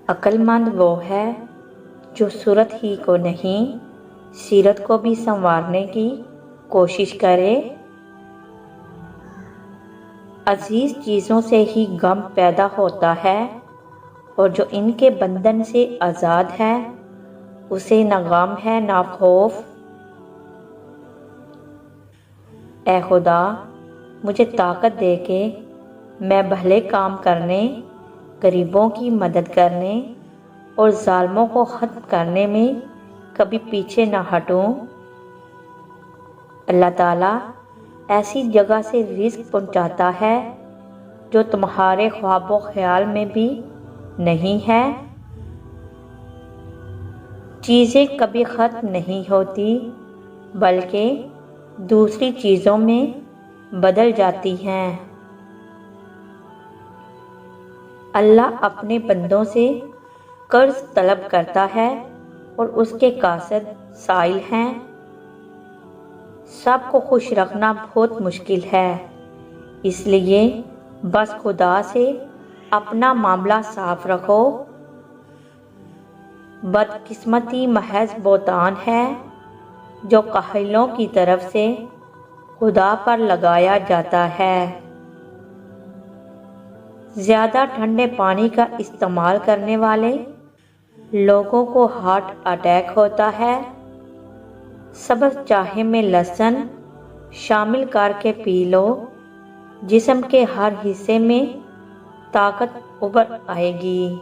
عقل مند وہ ہے جو صورت ہی کو نہیں سیرت کو بھی سنوارنے کی کوشش کرے۔ عزیز چیزوں سے ہی غم پیدا ہوتا ہے اور جو ان کے بندھن سے آزاد ہے اسے نہ غم ہے نہ خوف۔ اے خدا مجھے طاقت دے کہ میں بھلے کام کرنے، غریبوں کی مدد کرنے اور ظالموں کو ختم کرنے میں کبھی پیچھے نہ ہٹوں۔ اللہ تعالیٰ ایسی جگہ سے رزق پہنچاتا ہے جو تمہارے خواب و خیال میں بھی نہیں ہے۔ چیزیں کبھی ختم نہیں ہوتی بلکہ دوسری چیزوں میں بدل جاتی ہیں۔ اللہ اپنے بندوں سے قرض طلب کرتا ہے اور اس کے قاصد سائل ہیں۔ سب کو خوش رکھنا بہت مشکل ہے، اس لیے بس خدا سے اپنا معاملہ صاف رکھو۔ بدقسمتی محض بہتان ہے جو کاہلوں کی طرف سے خدا پر لگایا جاتا ہے۔ زیادہ ٹھنڈے پانی کا استعمال کرنے والے لوگوں کو ہارٹ اٹیک ہوتا ہے۔ سبز چائے میں لہسن شامل کر کے پی لو، جسم کے ہر حصے میں طاقت ابھر آئے گی۔